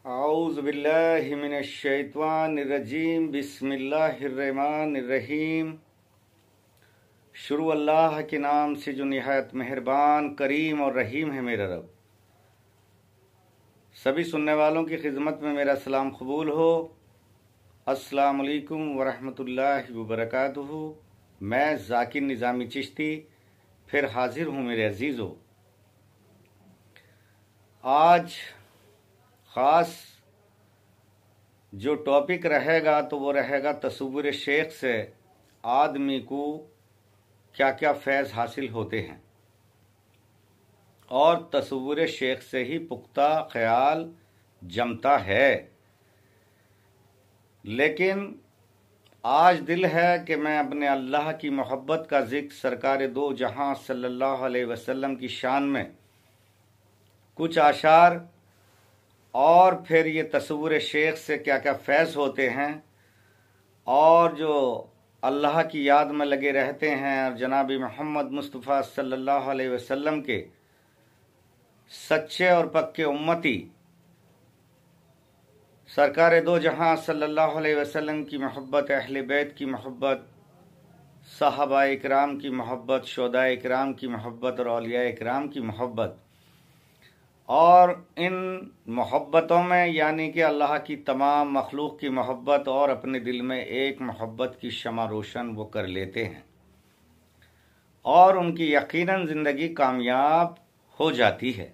औज़ु बिल्लाहि मिनश शैतानिर रजीम बिस्मिल्लाहिर रहमानिर रहीम। शुरू अल्लाह के नाम से जो निहायत मेहरबान करीम और रहीम है मेरा रब। सभी सुनने वालों की खिदमत में मेरा सलाम कबूल हो। अस्सलामु अलैकुम वरहमतुल्लाहि वबरकातुहू। मैं ज़ाकिर निज़ामी चिश्ती फिर हाजिर हूँ मेरे अजीज़ों। आज ख़ास जो टॉपिक रहेगा तो वो रहेगा तसव्वुर शेख से आदमी को क्या क्या फैज़ हासिल होते हैं, और तसव्वुर शेख से ही पुख्ता ख्याल जमता है। लेकिन आज दिल है कि मैं अपने अल्लाह की मोहब्बत का ज़िक्र सरकार दो जहां सल्लल्लाहु अलैहि वसल्लम की शान में कुछ आशार और फिर ये तसव्वुर शेख से क्या क्या फैज़ होते हैं और जो अल्लाह की याद में लगे रहते हैं और जनाब मोहम्मद मुस्तफ़ा सल्लल्लाहु अलैहि वसल्लम के सच्चे और पक्के उम्मती सरकार दो जहां सल्लल्लाहु अलैहि वसल्लम की मोहब्बत, अहले बैत की मोहब्बत, सहाबा इकराम की मोहब्बत, शुहदा इकराम की मोहब्बत और औलिया इकराम की मोहब्बत, और इन मोहब्बतों में यानी कि अल्लाह की तमाम मखलूक की मोहब्बत और अपने दिल में एक मोहब्बत की शमा रोशन वो कर लेते हैं और उनकी यकीनन ज़िंदगी कामयाब हो जाती है।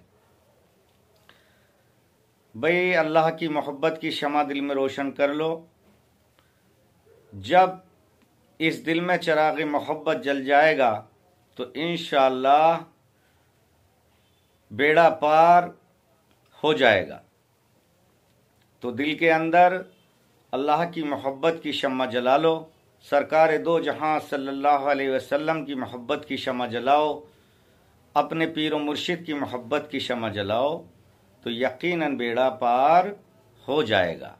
भाई अल्लाह की मोहब्बत की शमा दिल में रोशन कर लो। जब इस दिल में चिराग मोहब्बत जल जाएगा तो इंशाअल्लाह बेड़ा पार हो जाएगा। तो दिल के अंदर अल्लाह की मोहब्बत की शम्मा जला लो, सरकार दो जहां सल्लल्लाहु अलैहि वसल्लम की मोहब्बत की शम्मा जलाओ, अपने पीर व मुर्शिद की मोहब्बत की शम्मा जलाओ, तो यकीनन बेड़ा पार हो जाएगा।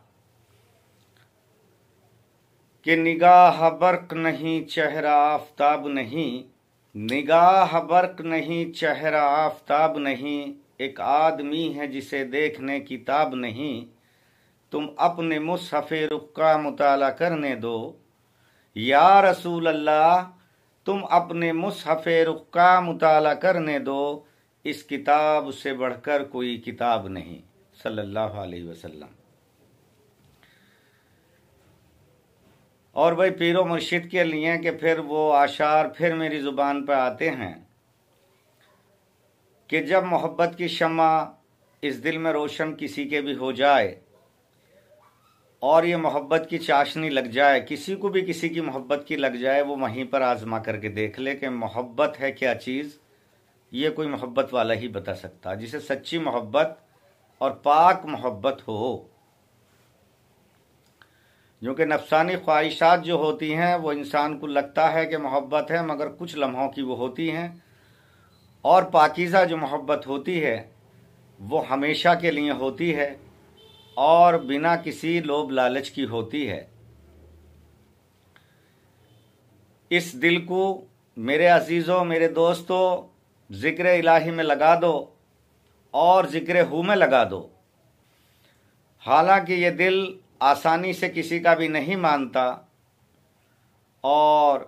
कि निगाह बर्क नहीं चेहरा आफताब नहीं, निगाह बर्क नहीं चेहरा आफताब नहीं, एक आदमी है जिसे देखने किताब नहीं, तुम अपने मुसहफ़े रुख का मुताला करने दो। या रसूल अल्लाह तुम अपने मुसहफ़े रुख का मुताला करने दो, इस किताब से बढ़कर कोई किताब नहीं सल्लल्लाहु अलैहि वसल्लम। और भाई पीरो मुर्शिद के लिए कि फिर वो आशार फिर मेरी ज़ुबान पर आते हैं कि जब मोहब्बत की शम्मा इस दिल में रोशन किसी के भी हो जाए और ये मोहब्बत की चाशनी लग जाए, किसी को भी किसी की मोहब्बत की लग जाए, वो वहीं पर आजमा करके देख ले कि मोहब्बत है क्या चीज़। ये कोई मोहब्बत वाला ही बता सकता जिसे सच्ची मोहब्बत और पाक मोहब्बत हो। जो कि नफसानी ख्वाहिशात जो होती हैं वो इंसान को लगता है कि मोहब्बत है, मगर कुछ लम्हों की वो होती हैं, और पाकीज़ा जो मोहब्बत होती है वो हमेशा के लिए होती है और बिना किसी लोभ लालच की होती है। इस दिल को मेरे अजीज़ों, मेरे दोस्तों, ज़िक्र इलाही में लगा दो और ज़िक्र हू में लगा दो। हालांकि ये दिल आसानी से किसी का भी नहीं मानता और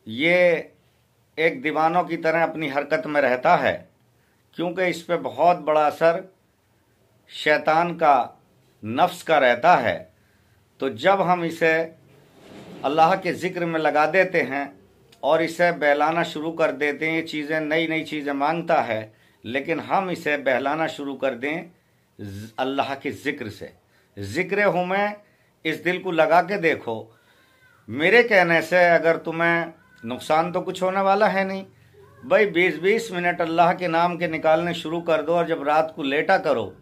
ये एक दीवानों की तरह अपनी हरकत में रहता है, क्योंकि इस पे बहुत बड़ा असर शैतान का, नफ्स का रहता है। तो जब हम इसे अल्लाह के ज़िक्र में लगा देते हैं और इसे बहलाना शुरू कर देते हैं, ये चीज़ें नई नई चीज़ें मांगता है, लेकिन हम इसे बहलाना शुरू कर दें अल्लाह के ज़िक्र से। ज़िक्र हूँ मैं इस दिल को लगा के देखो। मेरे कहने से अगर तुम्हें नुकसान तो कुछ होने वाला है नहीं। भाई 20-20 मिनट अल्लाह के नाम के निकालने शुरू कर दो, और जब रात को लेटा करो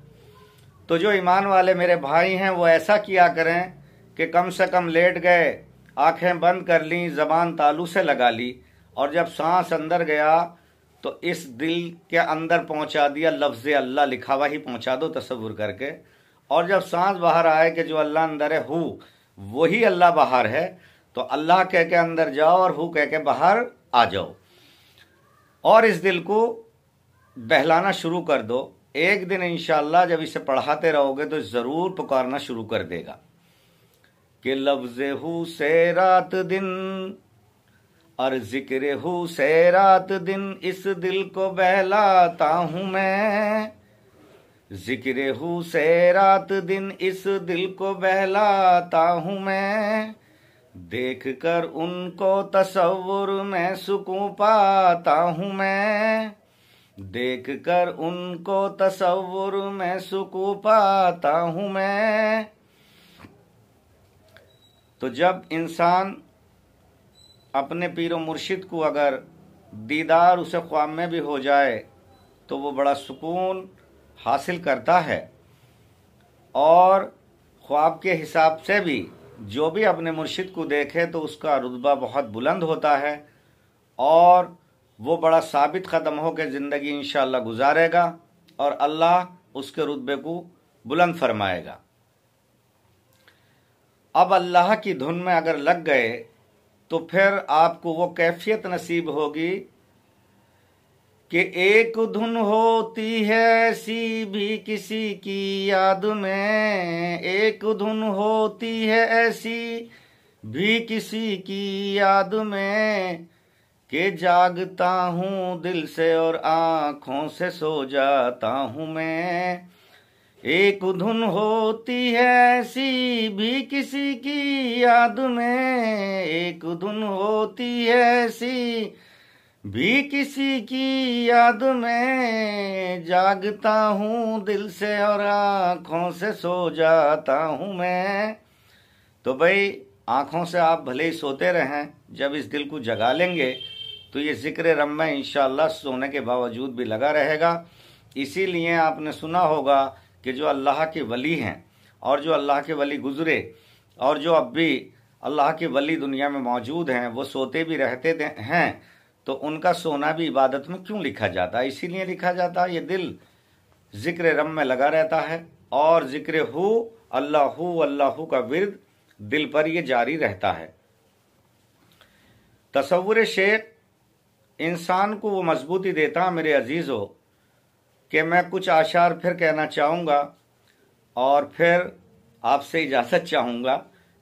तो जो ईमान वाले मेरे भाई हैं वो ऐसा किया करें कि कम से कम लेट गए, आंखें बंद कर ली, ज़बान तालू से लगा ली, और जब सांस अंदर गया तो इस दिल के अंदर पहुंचा दिया लफ्ज़ अल्लाह लिखा हुआ ही पहुंचा दो तसव्वुर करके। और जब सांस बाहर आए कि जो अल्लाह अंदर है हु वही अल्लाह बाहर है, तो अल्लाह कह के अंदर जाओ और हु कह के बाहर आ जाओ, और इस दिल को बहलाना शुरू कर दो। एक दिन इंशाअल्लाह जब इसे पढ़ाते रहोगे तो ज़रूर पुकारना शुरू कर देगा कि लफ्ज़े हूँ से रात दिन और जिक्र हूँ से रात दिन इस दिल को बहलाता हूँ मैं। जिक्र हूँ से रात दिन इस दिल को बहलाता हूँ मैं। देख कर उनको तसव्वुर में सुकून पाता हूँ मैं। देख कर उनको तसव्वुर में सुकून पाता हूँ मैं। तो जब इंसान अपने पीरो मुर्शिद को अगर दीदार उसे ख्वाब में भी हो जाए तो वो बड़ा सुकून हासिल करता है, और ख्वाब के हिसाब से भी जो भी अपने मुर्शिद को देखे तो उसका रुतबा बहुत बुलंद होता है और वो बड़ा साबित कदम हो के ज़िंदगी इंशाअल्लाह गुजारेगा और अल्लाह उसके रुतबे को बुलंद फरमाएगा। अब अल्लाह की धुन में अगर लग गए तो फिर आपको वो कैफियत नसीब होगी कि एक धुन होती है ऐसी भी किसी की याद में। एक धुन होती है ऐसी भी किसी की याद में कि जागता हूँ दिल से और आँखों से सो जाता हूँ मैं। एक धुन होती है ऐसी भी किसी की याद में। एक धुन होती है ऐसी भी किसी की याद में। जागता हूँ दिल से और आँखों से सो जाता हूँ मैं। तो भाई आँखों से आप भले ही सोते रहें, जब इस दिल को जगा लेंगे तो ये जिक्र रब में इंशाअल्लाह सोने के बावजूद भी लगा रहेगा। इसीलिए आपने सुना होगा कि जो अल्लाह के वली हैं और जो अल्लाह के वली गुजरे और जो अब भी अल्लाह के वली दुनिया में मौजूद हैं वो सोते भी रहते हैं, तो उनका सोना भी इबादत में क्यों लिखा जाता है? इसीलिए लिखा जाता है ये दिल जिक्र रब में लगा रहता है और जिक्र हु अल्लाहु का विर्द दिल पर ये जारी रहता है। तसव्वुर शेख इंसान को वो मजबूती देता है मेरे अजीज़ों कि मैं कुछ आशार फिर कहना चाहूँगा और फिर आपसे इजाज़त चाहूँगा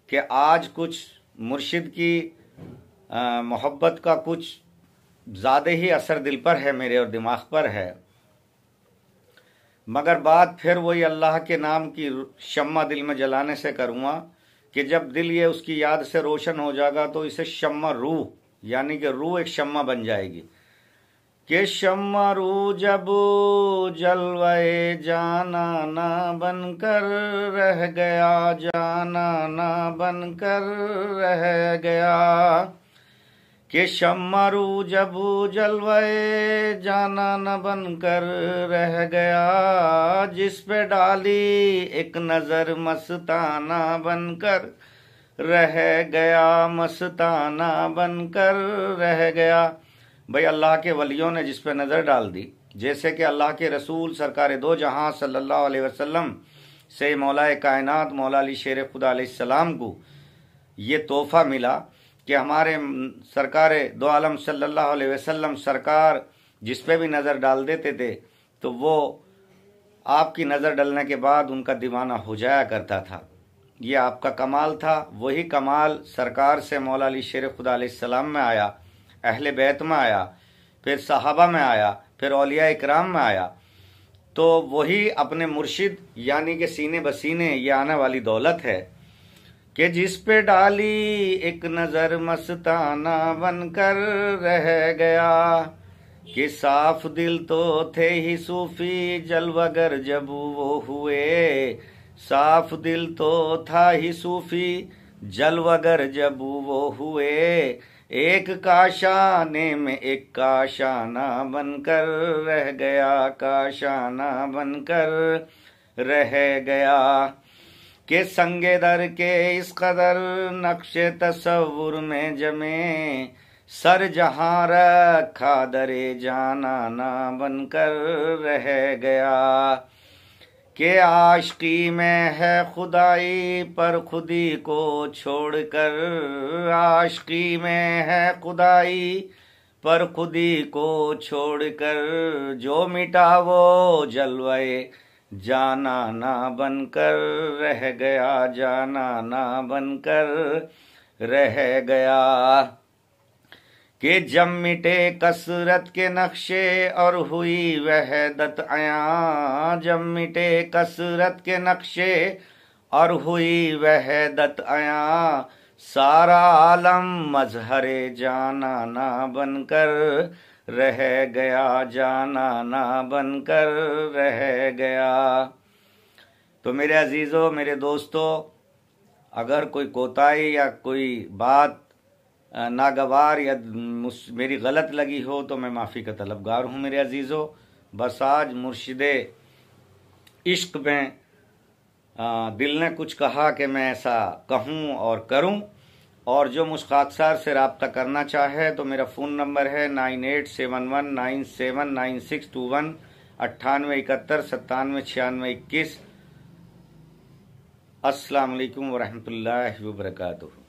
कि आज कुछ मुर्शिद की मोहब्बत का कुछ ज़्यादा ही असर दिल पर है, मेरे और दिमाग पर है, मगर बात फिर वही अल्लाह के नाम की शम्मा दिल में जलाने से करूँगा कि जब दिल ये उसकी याद से रोशन हो जाएगा तो इसे शम्मा रूह, यानी कि रूह एक शम्मा बन जाएगी कि शम्मा रूह जब जलवाए जाना ना बनकर रह गया, जाना ना बनकर रह गया। कि शम्मा रूह जब जलवाए जाना न बनकर रह गया। जिस पे डाली एक नजर मस्ताना बनकर रह गया, मस्ताना बनकर रह गया। भाई अल्लाह के वलियों ने जिस पे नज़र डाल दी, जैसे कि अल्लाह के रसूल सरकार दो जहां सल्लल्लाहु अलैहि वसल्लम से मौला कायनात मौला अली शेर खुदा अलैहिस्सलाम को ये तोहफ़ा मिला कि हमारे सरकार दो आलम सल्लल्लाहु अलैहि वसल्लम सरकार जिस पे भी नज़र डाल देते थे तो वो आपकी नज़र डलने के बाद उनका दीवाना हो जाया करता था। ये आपका कमाल था। वही कमाल सरकार से मौला अली शेर खुदा अलैहिस्सलाम में आया, अहले बैत में आया, फिर सहाबा में आया, फिर औलिया इकराम में आया। तो वही अपने मुर्शिद यानी कि सीने बसीने ये आने वाली दौलत है कि जिस पे डाली एक नज़र मस्ताना बनकर रह गया। कि साफ दिल तो थे ही सूफी जलवागर जब वो हुए। साफ दिल तो था ही सूफी जलवागर जब वो हुए। एक काशाने में एक काशाना बनकर रह गया, काशाना बनकर रह गया। के संगे दर के इस कदर नक्शे तसव्वुर में जमे। सर जहां रखा दरे जाना ना बनकर रह गया। के आशिकी में है खुदाई पर खुदी को छोड़कर। आशिकी में है खुदाई पर खुदी को छोड़कर, जो मिटा वो जलवाए जाना ना बनकर रह गया, जाना ना बनकर रह गया। कि जब मिटे कसरत के नक्शे और हुई वहदत आया, जब मिटे कसरत के नक्शे और हुई वहदत आया, सारा आलम मजहरे जाना ना बनकर रह गया, जाना ना बनकर रह गया। तो मेरे अजीज़ों, मेरे दोस्तों, अगर कोई कोताही या कोई बात नागवार या मेरी गलत लगी हो तो मैं माफ़ी का तलबगार हूँ मेरे अजीज़ों। बस आज मुर्शिदे इश्क में दिल ने कुछ कहा कि मैं ऐसा कहूँ और करूँ। और जो मुझ खाकसार से रब्ता करना चाहे तो मेरा फ़ोन नंबर है 9871979621, 9871979621। अस्सलाम वालेकुम वरहमतुल्लाहि वबरकातुहू।